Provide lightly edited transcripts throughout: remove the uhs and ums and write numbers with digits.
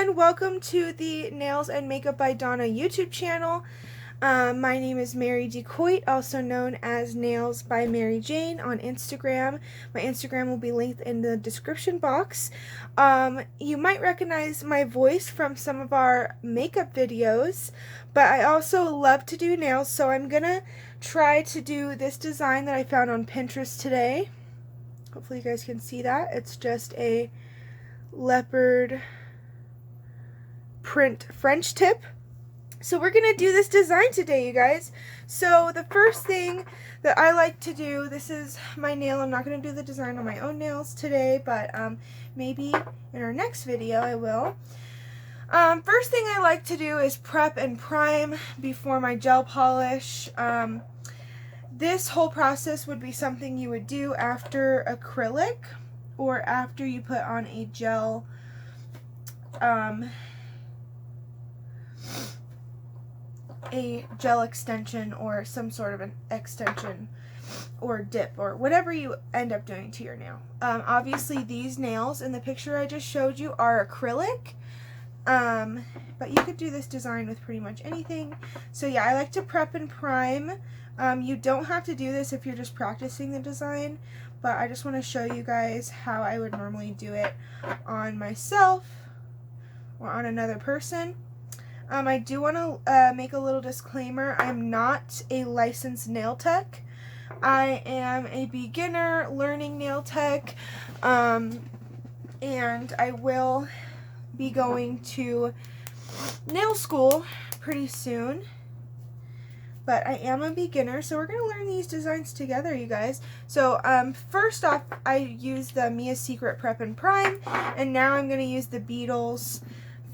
everyone, welcome to the Nails and Makeup by Donna YouTube channel. My name is Mary DeCoit, also known as Nails by Mary Jane on Instagram. My Instagram will be linked in the description box. You might recognize my voice from some of our makeup videos, but I also love to do nails, so I'm gonna try to do this design that I found on Pinterest today. Hopefully you guys can see that. It's just a leopard print French tip. So we're gonna do this design today, you guys. So the first thing that I like to do, this is my nail. I'm not gonna do the design on my own nails today, but maybe in our next video I will. First thing I like to do is prep and prime before my gel polish. This whole process would be something you would do after acrylic or after you put on a gel extension or some sort of an extension or dip or whatever you end up doing to your nail. Obviously these nails in the picture I just showed you are acrylic, but you could do this design with pretty much anything. So yeah, I like to prep and prime. You don't have to do this if you're just practicing the design, but I just want to show you guys how I would normally do it on myself or on another person. I do want to make a little disclaimer. I'm not a licensed nail tech. I am a beginner learning nail tech, and I will be going to nail school pretty soon. But I am a beginner, so we're going to learn these designs together, you guys. So first off, I used the Mia Secret Prep and Prime, and now I'm going to use the Beetles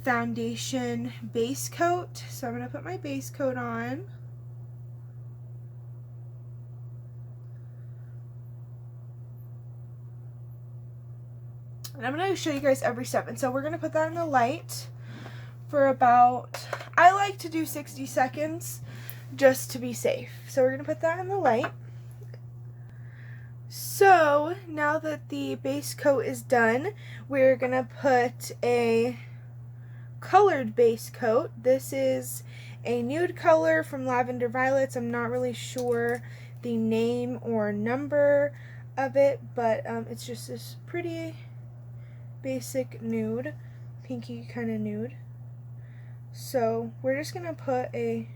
foundation base coat. So I'm going to put my base coat on. And I'm going to show you guys every step. And so we're going to put that in the light for about, I like to do 60 seconds just to be safe. So we're going to put that in the light. So now that the base coat is done, we're going to put a colored base coat. This is a nude color from Lavender Violets. I'm not really sure the name or number of it, but it's just this pretty basic nude, pinky kind of nude. So we're just gonna put a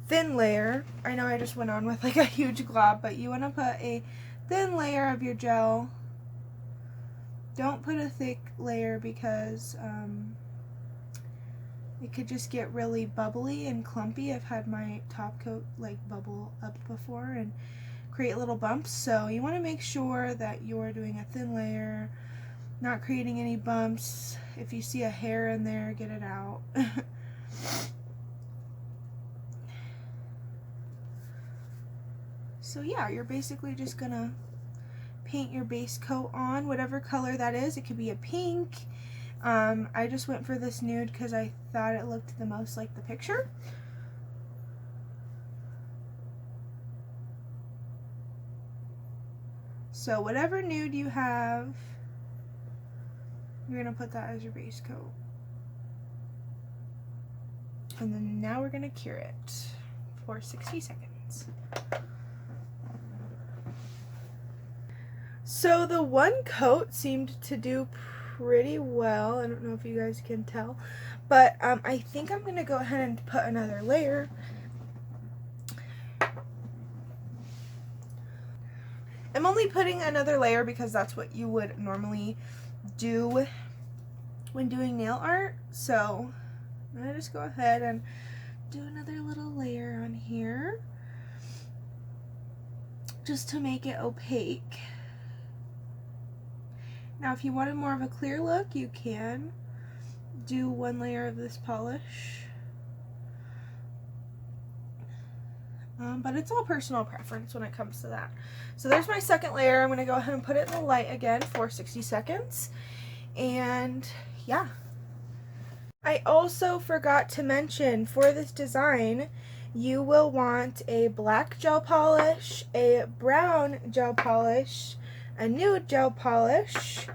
thin layer. I know I just went on with like a huge glob, but you want to put a thin layer of your gel. Don't put a thick layer because it could just get really bubbly and clumpy. I've had my top coat like bubble up before and create little bumps, so you want to make sure that you're doing a thin layer, not creating any bumps. If you see a hair in there, get it out. So yeah, you're basically just gonna paint your base coat on, whatever color that is. It could be a pink. I just went for this nude because I thought it looked the most like the picture. So whatever nude you have, you're gonna put that as your base coat. And then now we're gonna cure it for 60 seconds. So the one coat seemed to do pretty well. I don't know if you guys can tell, but I think I'm gonna go ahead and put another layer. I'm only putting another layer because that's what you would normally do when doing nail art. So I'm gonna just go ahead and do another little layer on here just to make it opaque. Now if you wanted more of a clear look, you can do one layer of this polish. But it's all personal preference when it comes to that. So there's my second layer. I'm going to go ahead and put it in the light again for 60 seconds. And yeah. I also forgot to mention, for this design, you will want a black gel polish, a brown gel polish, a nude gel polish,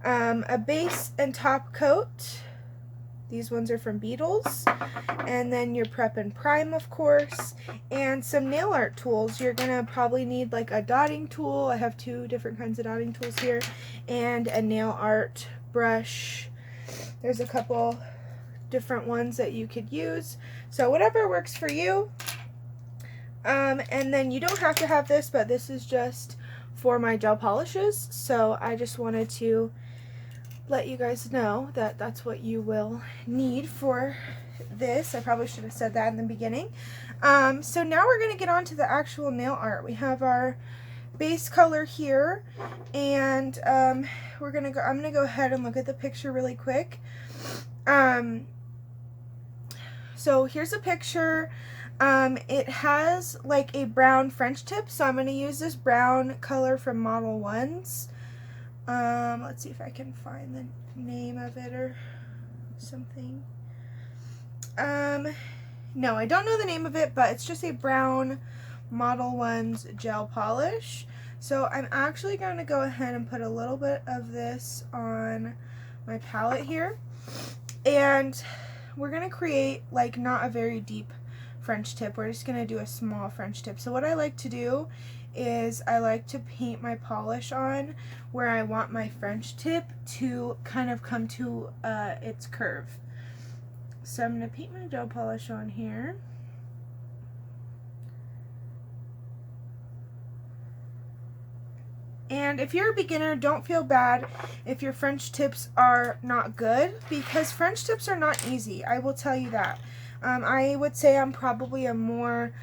a base and top coat. These ones are from Beetles. And then your prep and prime, of course, and some nail art tools. You're gonna probably need like a dotting tool. I have 2 different kinds of dotting tools here, and a nail art brush. There's a couple different ones that you could use, so whatever works for you. And then you don't have to have this, but this is just for my gel polishes, so I just wanted to let you guys know that that's what you will need for this. I probably should have said that in the beginning. So now we're going to get on to the actual nail art. We have our base color here, and I'm going to go ahead and look at the picture really quick. So here's a picture. It has like a brown French tip, so I'm going to use this brown color from Model 1s. Let's see if I can find the name of it or something. No, I don't know the name of it, but it's just a brown Model 1s gel polish. So I'm actually going to go ahead and put a little bit of this on my palette here. And we're going to create like not a very deep French tip. We're just going to do a small French tip. So what I like to do is I like to paint my polish on where I want my French tip to kind of come to its curve. So I'm going to paint my gel polish on here. And if you're a beginner, don't feel bad if your French tips are not good, because French tips are not easy. I will tell you that. I would say I'm probably a more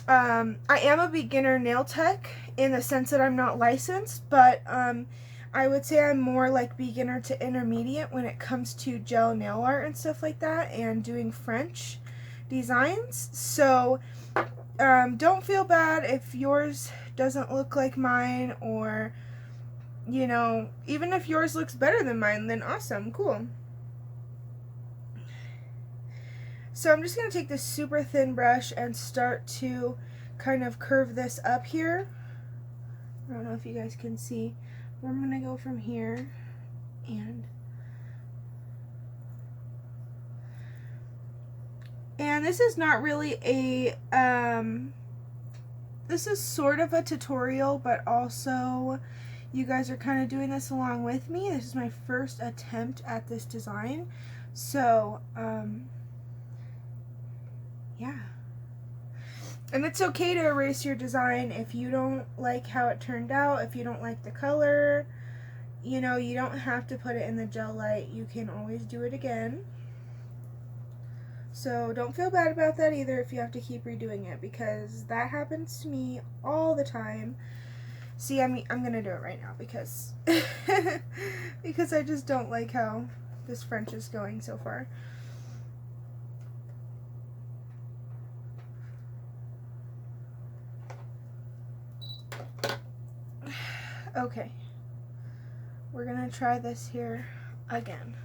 I am a beginner nail tech in the sense that I'm not licensed, but I would say I'm more like beginner to intermediate when it comes to gel nail art and stuff like that, and doing French designs. So don't feel bad if yours doesn't look like mine, or you know, even if yours looks better than mine, then awesome, cool. So I'm just going to take this super thin brush and start to kind of curve this up here. I don't know if you guys can see. I'm going to go from here and this is not really a this is sort of a tutorial, but also you guys are kind of doing this along with me. This is my first attempt at this design, so yeah. And it's okay to erase your design if you don't like how it turned out, if you don't like the color. You know, you don't have to put it in the gel light. You can always do it again. So don't feel bad about that either if you have to keep redoing it, because that happens to me all the time. See, I'm gonna do it right now because because I just don't like how this French is going so far. Okay, we're gonna try this here again.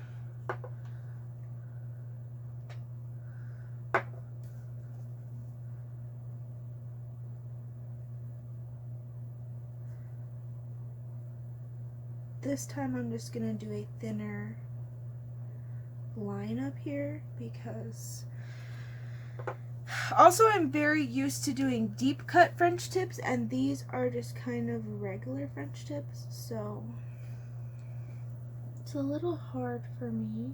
This time I'm just gonna do a thinner line up here, because also I'm very used to doing deep cut French tips, and these are just kind of regular French tips, so it's a little hard for me.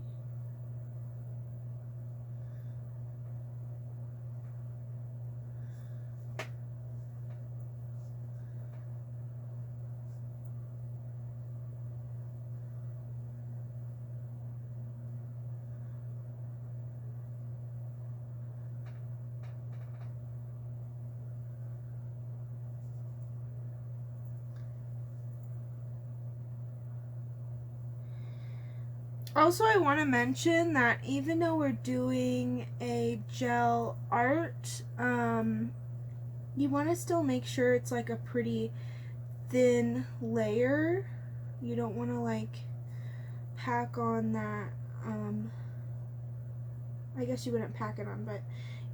Also, I want to mention that even though we're doing a gel art, you want to still make sure it's like a pretty thin layer. You don't want to like pack on that, I guess you wouldn't pack it on, but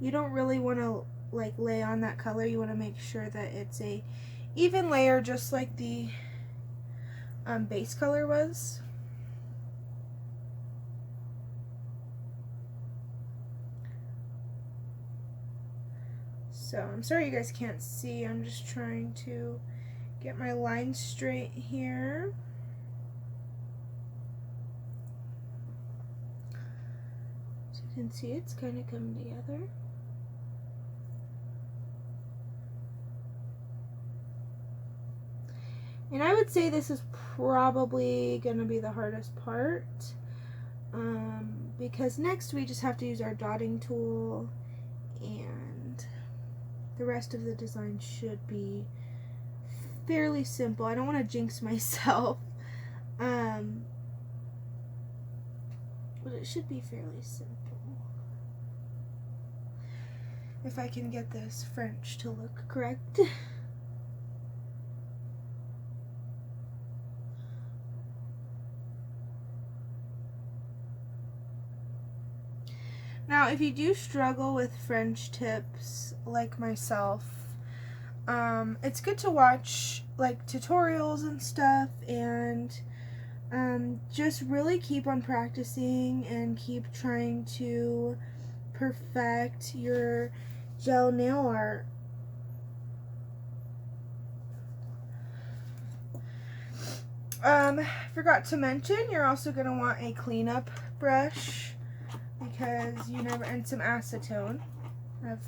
you don't really want to like lay on that color. You want to make sure that it's a even layer, just like the base color was. So I'm sorry you guys can't see. I'm just trying to get my lines straight here. So you can see it's kind of coming together. And I would say this is probably going to be the hardest part, because next we just have to use our dotting tool, and the rest of the design should be fairly simple. I don't want to jinx myself, but it should be fairly simple. If I can get this French to look correct. Now, if you do struggle with French tips like myself, it's good to watch like tutorials and stuff, and just really keep on practicing and keep trying to perfect your gel nail art. Forgot to mention, you're also going to want a cleanup brush, because you never, and some acetone. I have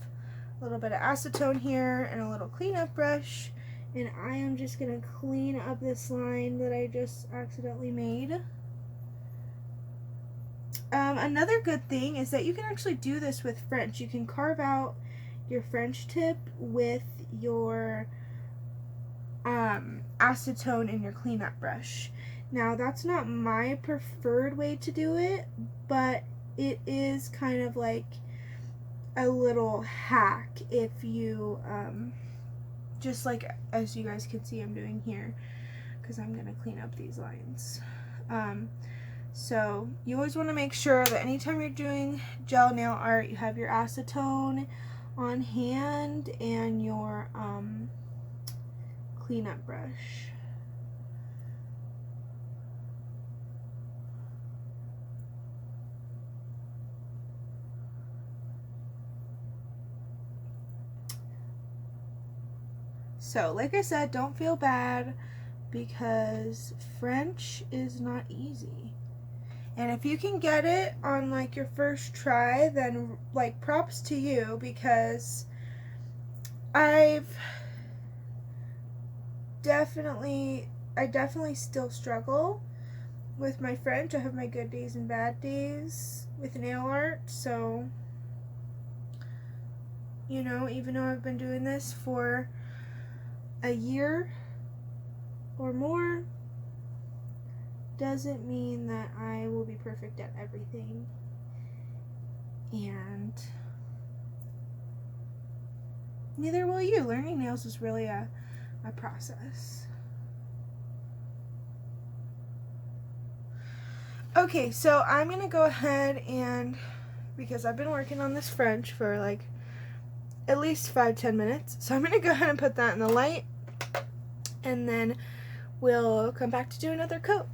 a little bit of acetone here and a little cleanup brush, and I am just going to clean up this line that I just accidentally made. Another good thing is that you can actually do this with French. You can carve out your French tip with your acetone in your cleanup brush. Now, that's not my preferred way to do it, but it is kind of like a little hack if you, just like as you guys can see I'm doing here, because I'm going to clean up these lines. So you always want to make sure that anytime you're doing gel nail art, you have your acetone on hand and your cleanup brush. So, like I said, don't feel bad, because French is not easy. And if you can get it on like your first try, then like props to you, because I definitely still struggle with my French. I have my good days and bad days with nail art, so you know, even though I've been doing this for a year or more, doesn't mean that I will be perfect at everything. And neither will you. Learning nails is really a process. Okay, so I'm gonna go ahead and, because I've been working on this French for like at least 5-10 minutes, so I'm gonna go ahead and put that in the light, and then we'll come back to do another coat.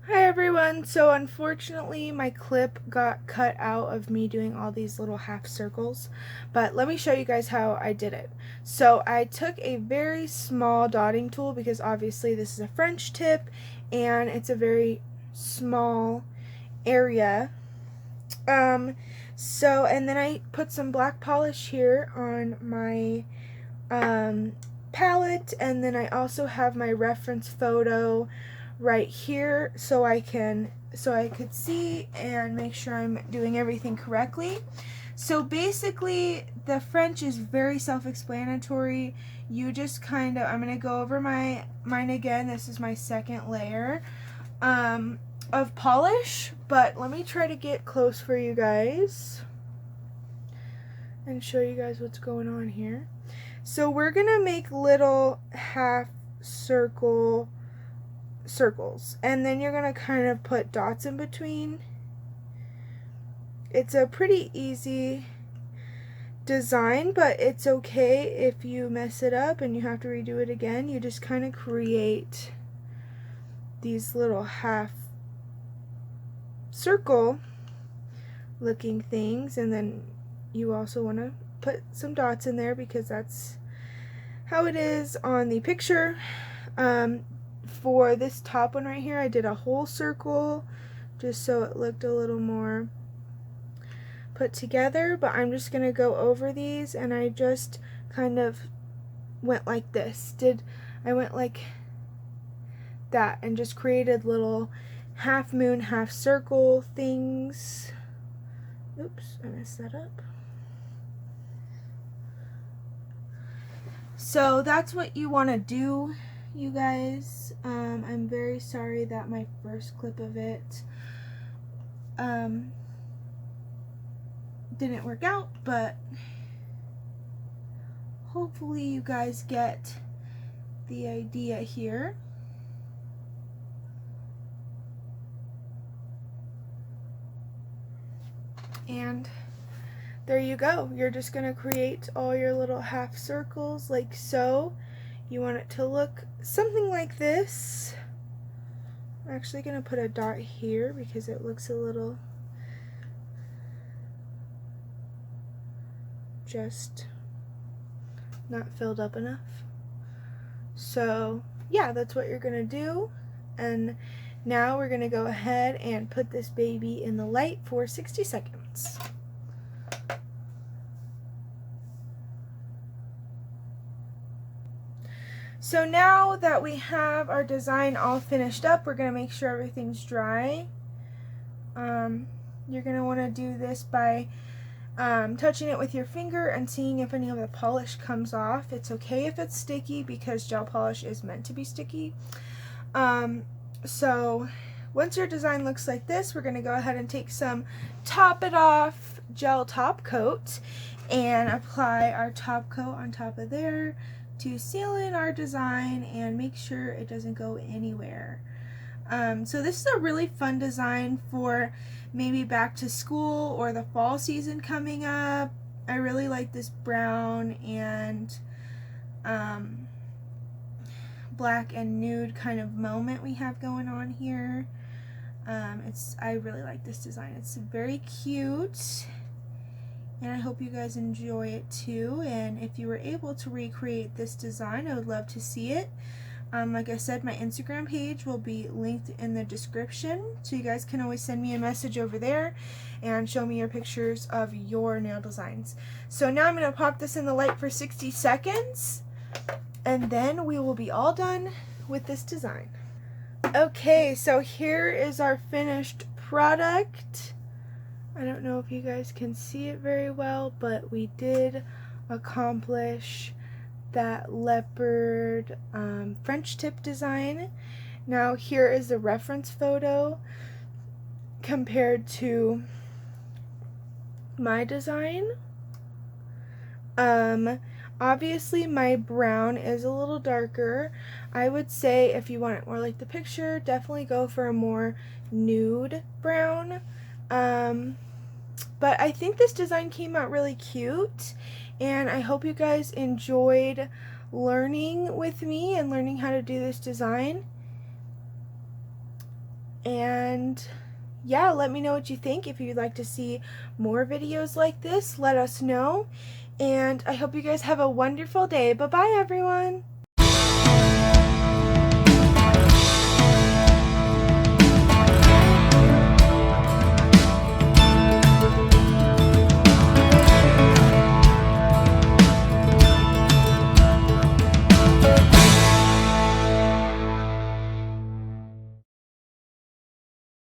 Hi everyone, so unfortunately my clip got cut out of me doing all these little half circles, but let me show you guys how I did it. So I took a very small dotting tool because obviously this is a French tip and it's a very small area. And then I put some black polish here on my palette, and then I also have my reference photo right here so I could see and make sure I'm doing everything correctly. So basically the French is very self-explanatory. You just kind of, I'm going to go over mine again. This is my second layer of polish, but let me try to get close for you guys and show you guys what's going on here. So we're gonna make little half circles, and then you're gonna kind of put dots in between. It's a pretty easy design, but it's okay if you mess it up and you have to redo it again. You just kind of create these little half circle looking things, and then you also want to put some dots in there because that's how it is on the picture. For this top one right here, I did a whole circle just so it looked a little more put together, but I'm just going to go over these, and I just kind of went like this. I went like that and just created little half moon, half circle things. Oops, I messed that up. So that's what you want to do, you guys. I'm very sorry that my first clip of it didn't work out, but hopefully you guys get the idea here. And there you go. You're just going to create all your little half circles like so. You want it to look something like this. I'm actually going to put a dot here because it looks a little just not filled up enough. So yeah, that's what you're going to do. And now we're going to go ahead and put this baby in the light for 60 seconds. So now that we have our design all finished up, we're going to make sure everything's dry. You're going to want to do this by touching it with your finger and seeing if any of the polish comes off. It's okay if it's sticky because gel polish is meant to be sticky. So once your design looks like this, we're going to go ahead and take some Top It Off gel top coat and apply our top coat on top of there to seal in our design and make sure it doesn't go anywhere. So this is a really fun design for maybe back to school or the fall season coming up. I really like this brown and black and nude kind of moment we have going on here. I really like this design. It's very cute, and I hope you guys enjoy it too. And if you were able to recreate this design, I would love to see it. Like I said, my Instagram page will be linked in the description, so you guys can always send me a message over there and show me your pictures of your nail designs. So now I'm going to pop this in the light for 60 seconds, and then we will be all done with this design. Okay, so here is our finished product. I don't know if you guys can see it very well, but we did accomplish that leopard French tip design. Now here is the reference photo compared to my design. Obviously my brown is a little darker. I would say if you want it more like the picture, definitely go for a more nude brown. But I think this design came out really cute, and I hope you guys enjoyed learning with me and learning how to do this design. And yeah, let me know what you think. If you'd like to see more videos like this, let us know. And I hope you guys have a wonderful day. Bye-bye, everyone.